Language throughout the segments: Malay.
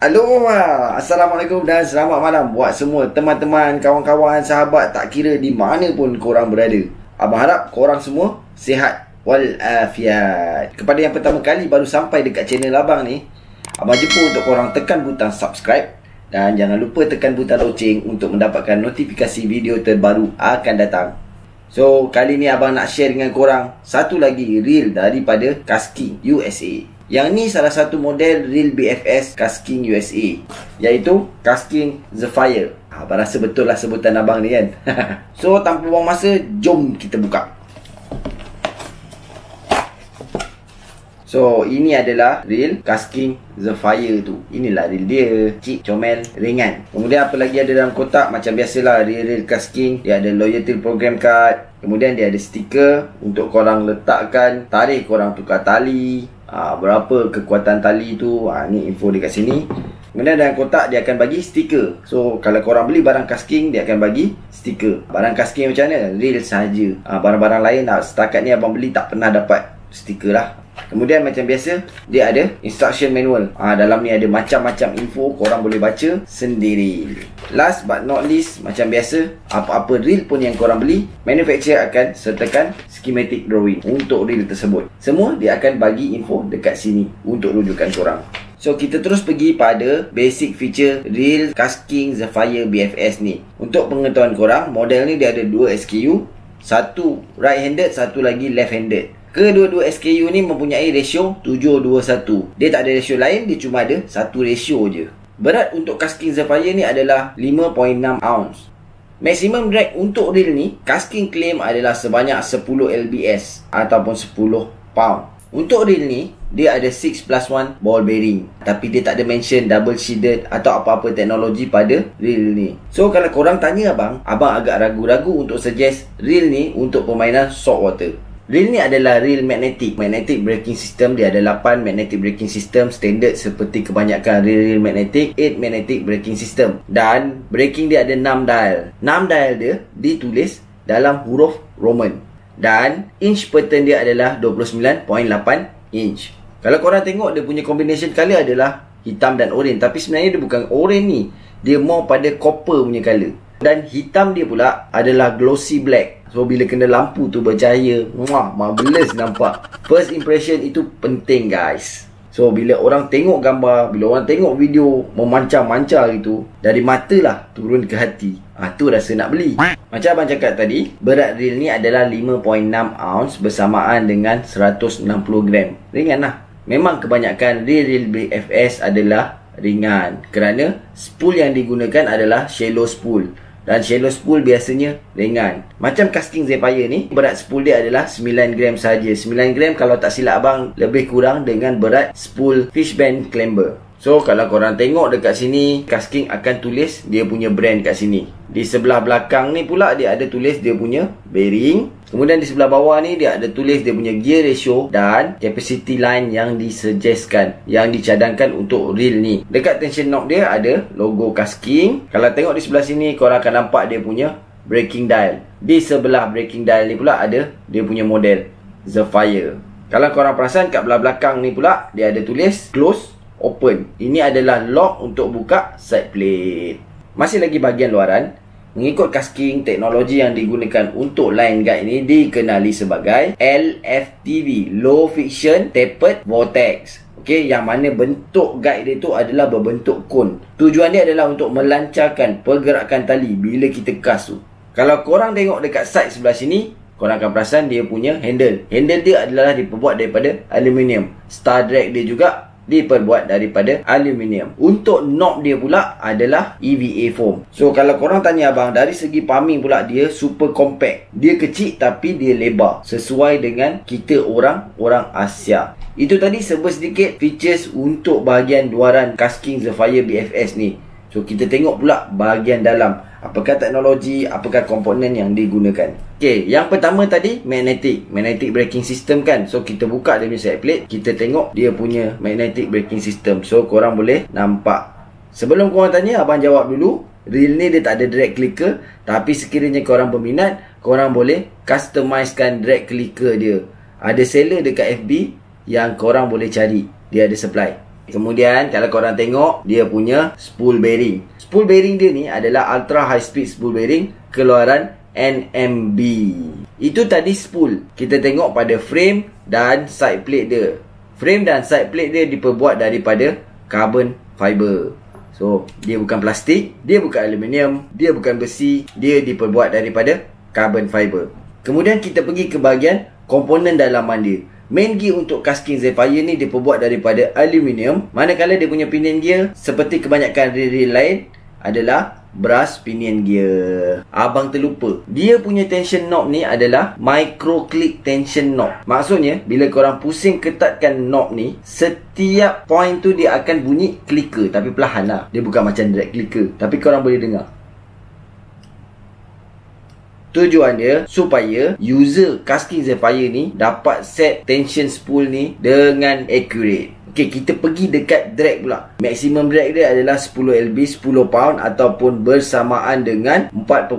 Aloha, Assalamualaikum dan selamat malam buat semua teman-teman, kawan-kawan, sahabat, tak kira di mana pun korang berada. Abang harap korang semua sihat walafiat. Kepada yang pertama kali baru sampai dekat channel abang ni, abang jemput untuk korang tekan butang subscribe dan jangan lupa tekan butang loceng untuk mendapatkan notifikasi video terbaru akan datang. So, kali ni abang nak share dengan korang satu lagi reel daripada Kasking USA. Yang ni salah satu model reel BFS Kasking USA, iaitu Kasking Zephyr. Abang rasa betul lah sebutan abang ni kan. So, tanpa buang masa, jom kita buka. So, ini adalah reel Kasking Zephyr tu. Inilah reel dia, cik, comel, ringan. Kemudian apa lagi ada dalam kotak? Macam biasalah reel Kasking, dia ada loyalty program card. Kemudian dia ada stiker untuk korang letakkan tarikh korang tukar tali, berapa kekuatan tali tu. Ni info dekat sini. Kemudian dalam kotak dia akan bagi stiker. So kalau korang beli barang Kasking, dia akan bagi stiker. Barang Kasking macam mana? Reel sahaja. Barang-barang lain setakat ni abang beli tak pernah dapat stiker lah. Kemudian macam biasa dia ada instruction manual. Dalam ni ada macam-macam info, korang boleh baca sendiri. Last but not least, macam biasa, apa-apa reel pun yang korang beli, manufacturer akan sertakan schematic drawing untuk reel tersebut. Semua dia akan bagi info dekat sini untuk rujukan korang. So kita terus pergi pada basic feature reel Kasking Zephyr BFS ni. Untuk pengetahuan korang, model ni dia ada 2 SKU, satu right handed, satu lagi left handed. Kedua-dua SKU ni mempunyai ratio 7:1. Dia tak ada ratio lain, dia cuma ada satu ratio je. Berat untuk Kasking Zephyr ni adalah 5.6 ounce. Maximum drag untuk reel ni, Kasking claim adalah sebanyak 10 lbs ataupun 10 pound. Untuk reel ni, dia ada 6+1 ball bearing, tapi dia tak ada mention double shielded atau apa-apa teknologi pada reel ni. So kalau korang tanya abang agak ragu-ragu untuk suggest reel ni untuk permainan saltwater. Reel ni adalah reel magnetic. Magnetic braking system dia ada 8 magnetic braking system standard seperti kebanyakan reel magnetic, 8 magnetic braking system. Dan braking dia ada 6 dial. 6 dial dia ditulis dalam huruf Roman. Dan inch per turn dia adalah 29.8 inch. Kalau korang tengok dia punya combination color adalah hitam dan oren, tapi sebenarnya dia bukan oren ni. Dia more pada copper punya color. Dan hitam dia pula adalah glossy black. So bila kena lampu tu bercahaya, marvelous nampak. First impression itu penting guys. So bila orang tengok gambar, bila orang tengok video memancar-mancar gitu, dari mata lah turun ke hati. Tu rasa nak beli. Macam abang cakap tadi, berat reel ni adalah 5.6 ounce bersamaan dengan 160 gram. Ringan lah. Memang kebanyakan reel BFS adalah ringan kerana spool yang digunakan adalah shallow spool. Dan shallow spool biasanya ringan. Macam Kasking Zephyr ni, berat spool dia adalah 9 gram saja. 9 gram kalau tak silap abang lebih kurang dengan berat spool fishbone clamber. So kalau korang tengok dekat sini, Kasking akan tulis dia punya brand kat sini. Di sebelah belakang ni pula dia ada tulis dia punya bearing. Kemudian di sebelah bawah ni dia ada tulis dia punya gear ratio dan capacity line yang disuggestkan, yang dicadangkan untuk reel ni. Dekat tension knob dia ada logo Kasking. Kalau tengok di sebelah sini, korang akan nampak dia punya braking dial. Di sebelah braking dial ni pula ada dia punya model Zephyr. Kalau korang perasan kat belah belakang ni pula dia ada tulis close, open. Ini adalah lock untuk buka side plate. Masih lagi bahagian luaran. Mengikut Kasking, teknologi yang digunakan untuk line guide ini dikenali sebagai LFTV, Low Friction Tapered Vortex. Okey, yang mana bentuk guide dia tu adalah berbentuk cone. Tujuan dia adalah untuk melancarkan pergerakan tali bila kita kas tu. Kalau korang tengok dekat side sebelah sini, korang akan perasan dia punya handle. Handle dia adalah diperbuat daripada aluminium. Star drag dia juga diperbuat daripada aluminium. Untuk knob dia pula adalah EVA foam. So kalau korang tanya abang, dari segi pumping pula dia super compact. Dia kecil tapi dia lebar, sesuai dengan kita orang Asia. Itu tadi sedikit features untuk bahagian luaran Kasking Zephyr BFS ni. So kita tengok pula bahagian dalam. Apakah teknologi, apakah komponen yang digunakan. Okey, yang pertama tadi magnetic braking system kan. So kita buka dia punya side plate, kita tengok dia punya magnetic braking system. So korang boleh nampak. Sebelum korang tanya, abang jawab dulu. Reel ni dia tak ada drag clicker, tapi sekiranya korang berminat, korang boleh customizekan drag clicker dia. Ada seller dekat FB yang korang boleh cari. Dia ada supply. Kemudian kalau korang tengok, dia punya spool bearing. Spool bearing dia ni adalah ultra high speed spool bearing keluaran NMB. Itu tadi spool. Kita tengok pada frame dan side plate dia. Frame dan side plate dia diperbuat daripada carbon fiber. So, dia bukan plastik, dia bukan aluminium, dia bukan besi, dia diperbuat daripada carbon fiber. Kemudian kita pergi ke bahagian komponen dalaman dia. Main gear untuk casking Zephyr ni diperbuat daripada aluminium, manakala dia punya pinion gear seperti kebanyakan reel lain adalah brass pinion gear. Abang terlupa, dia punya tension knob ni adalah micro click tension knob. Maksudnya bila korang pusing ketatkan knob ni, setiap point tu dia akan bunyi clicker, tapi perlahan lah. Dia bukan macam direct clicker, tapi korang boleh dengar. Tujuan dia supaya user casking Zephyr ni dapat set tension spool ni dengan accurate. Okay, kita pergi dekat drag pula. Maximum drag dia adalah 10 lb, 10 pound ataupun bersamaan dengan 4.5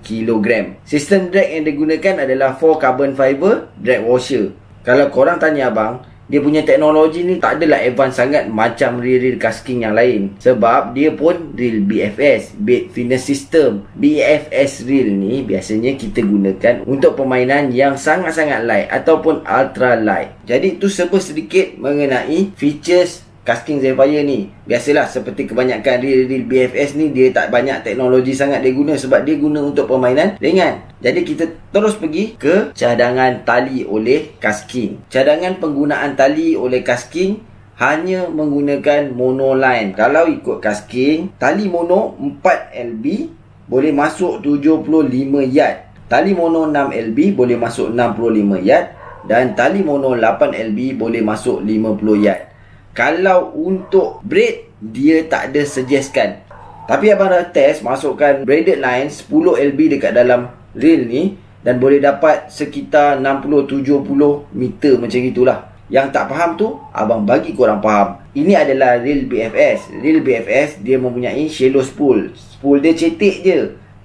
kg. Sistem drag yang digunakan adalah 4 carbon fiber drag washer. Kalau korang tanya abang, dia punya teknologi ni tak adalah advance sangat macam reel casking yang lain. Sebab dia pun reel BFS, Bed Fitness System. BFS reel ni biasanya kita gunakan untuk permainan yang sangat-sangat light ataupun ultra light. Jadi itu serba sedikit mengenai features casking Zephyr ni. Biasalah seperti kebanyakan reel BFS ni, dia tak banyak teknologi sangat dia guna sebab dia guna untuk permainan ringan. Jadi kita terus pergi ke cadangan tali oleh casking. Cadangan penggunaan tali oleh casking hanya menggunakan monoline. Kalau ikut casking, tali mono 4 lb boleh masuk 75 yard. Tali mono 6 lb boleh masuk 65 yard. Dan tali mono 8 lb boleh masuk 50 yard. Kalau untuk braid, dia tak ada suggestkan. Tapi abang dah test masukkan braided line 10 lb dekat dalam reel ni, dan boleh dapat sekitar 60-70 meter macam itulah. Yang tak faham tu, abang bagi korang faham. Ini adalah reel BFS. Reel BFS dia mempunyai shallow spool. Spool dia cetek je.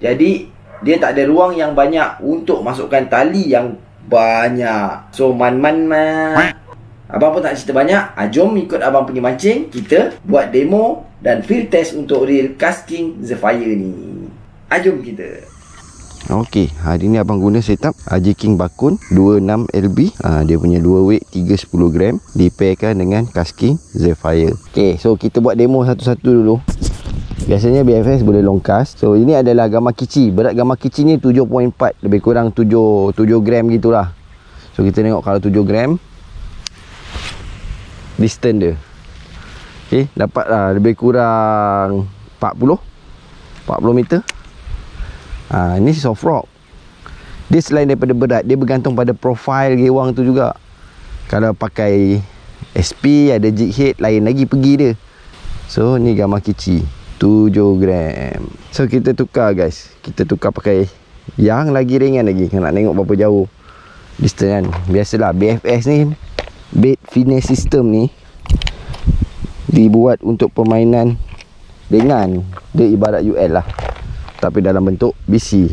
Jadi dia tak ada ruang yang banyak untuk masukkan tali yang banyak. So man. Abang pun tak cerita banyak. Jom ikut abang pergi mancing. Kita buat demo dan field test untuk reel casking Zephyr ni. Jom kita. Okey, hari ni abang guna setup J-King Bakun 26 lb. Dia punya 2 weight 310 gram dipairkan dengan casking Zephyr. Okey, so kita buat demo satu-satu dulu. Biasanya BFS boleh long cast. So ini adalah gamma kici. Berat gamma kici ni 7.4, lebih kurang 7 gram gitulah. So kita tengok kalau 7 gram distance dia. Okey, dapatlah lebih kurang 40 meter. Ini soft rock. Dia selain daripada berat, dia bergantung pada profil gewang tu juga. Kalau pakai SP ada jig head, lain lagi pergi dia. So ni gamma kici 7 gram. So kita tukar guys. Kita tukar pakai yang lagi ringan lagi. Nak tengok berapa jauh distance kan. Biasalah BFS ni, Bed Fitness System ni, dibuat untuk permainan ringan. Dia ibarat UL lah, tapi dalam bentuk BC.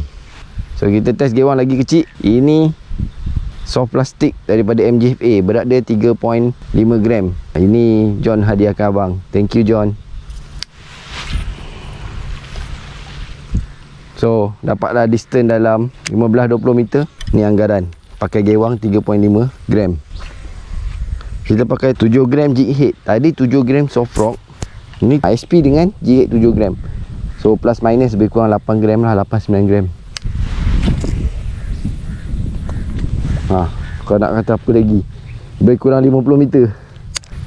So kita test gewang lagi kecil. Ini soft plastik daripada MJFA. Berat dia 3.5 gram. Ini John hadiahkan abang. Thank you John. So dapatlah distance dalam 15-20 meter. Ni anggaran. Pakai gewang 3.5 gram. Kita pakai 7 gram jig head. Tadi 7 gram soft rock. Ini SP dengan jig head 7 gram. So plus minus lebih kurang 8 gram lah, 8-9 gram. Kau nak kata apa lagi? Lebih kurang 50 meter.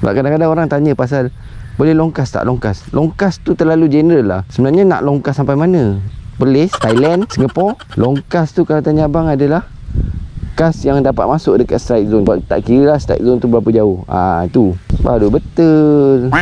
Sebab kadang-kadang orang tanya pasal boleh longkas tak longkas. Longkas tu terlalu general lah. Sebenarnya nak longkas sampai mana? Perlis, Thailand, Singapore. Longkas tu kalau tanya abang adalah kas yang dapat masuk dekat strike zone. Sebab tak kira lah strike zone tu berapa jauh. Tu baru betul.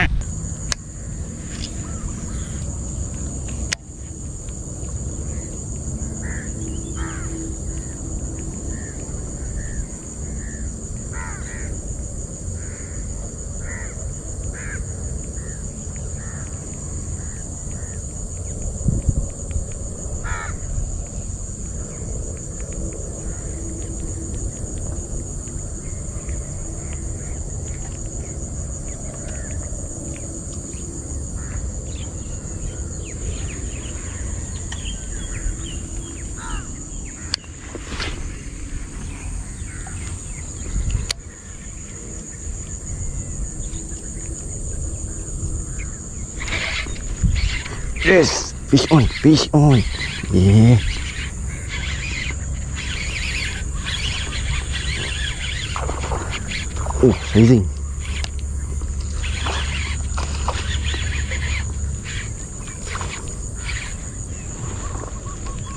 Yes. Fish on. Fish on. Yeah. Oh, sizing.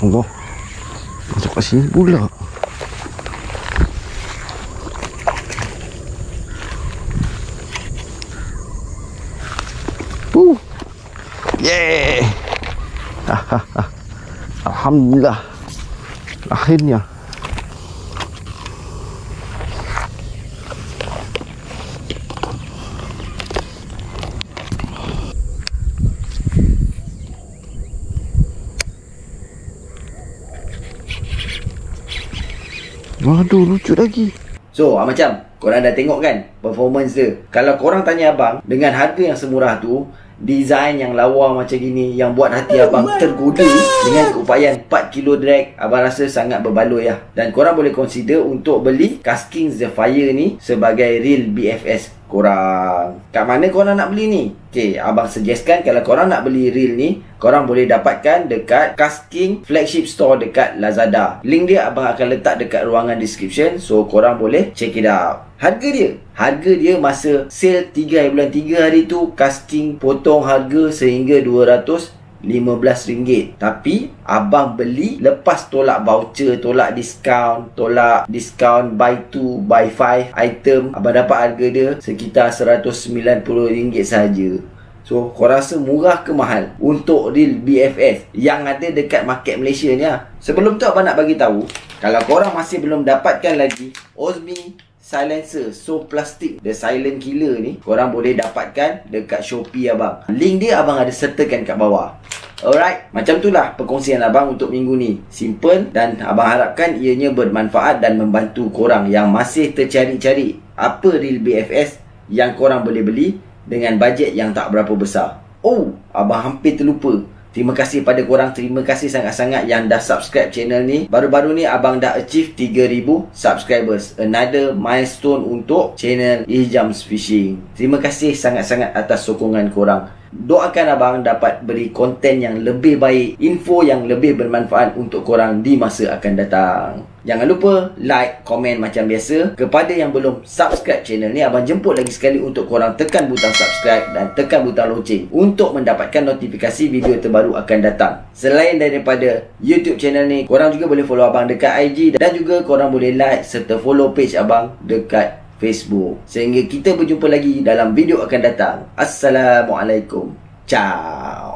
Allah. Masuk kat sini pula. Yeah. Alhamdulillah. Akhirnya. Waduh, lucu lagi. So, macam korang dah tengok kan performance dia. Kalau korang tanya abang, dengan harga yang semurah tu, design yang lawa macam gini, yang buat hati abang tergoda, dengan keupayaan 4 kilo drag, abang rasa sangat berbaloi lah. Dan korang boleh consider untuk beli Kasking Zephyr ni sebagai real BFS korang. Kat mana korang nak beli ni? Okay, abang suggestkan kalau korang nak beli real ni, korang boleh dapatkan dekat Kasking flagship store dekat Lazada. Link dia abang akan letak dekat ruangan description, so korang boleh check it out. Harga dia masa sale 3 hari bulan 3 hari tu, Kasking potong harga sehingga RM215. Tapi abang beli lepas tolak voucher, tolak diskaun buy 2 buy 5 item, abang dapat harga dia sekitar RM190 sahaja. So korang rasa murah ke mahal untuk real BFS yang ada dekat market Malaysia ni lah. Sebelum tu abang nak bagi tahu, kalau korang masih belum dapatkan lagi Osmi silencer So Plastic The Silent Killer ni, korang boleh dapatkan dekat Shopee abang. Link dia abang ada sertakan kat bawah. Alright, macam itulah perkongsian abang untuk minggu ni. Simple dan abang harapkan ianya bermanfaat dan membantu korang yang masih tercari-cari apa real BFS yang korang boleh beli dengan bajet yang tak berapa besar. Oh, abang hampir terlupa. Terima kasih pada korang. Terima kasih sangat-sangat yang dah subscribe channel ni. Baru-baru ni abang dah achieve 3,000 subscribers. Another milestone untuk channel Ijams Fishing. Terima kasih sangat-sangat atas sokongan korang. Doakan abang dapat beri konten yang lebih baik, info yang lebih bermanfaat untuk korang di masa akan datang. Jangan lupa like, komen macam biasa. Kepada yang belum subscribe channel ni, abang jemput lagi sekali untuk korang tekan butang subscribe dan tekan butang loceng untuk mendapatkan notifikasi video terbaru akan datang. Selain daripada YouTube channel ni, korang juga boleh follow abang dekat IG dan juga korang boleh like serta follow page abang dekat Facebook. Sehingga kita berjumpa lagi dalam video akan datang. Assalamualaikum. Ciao.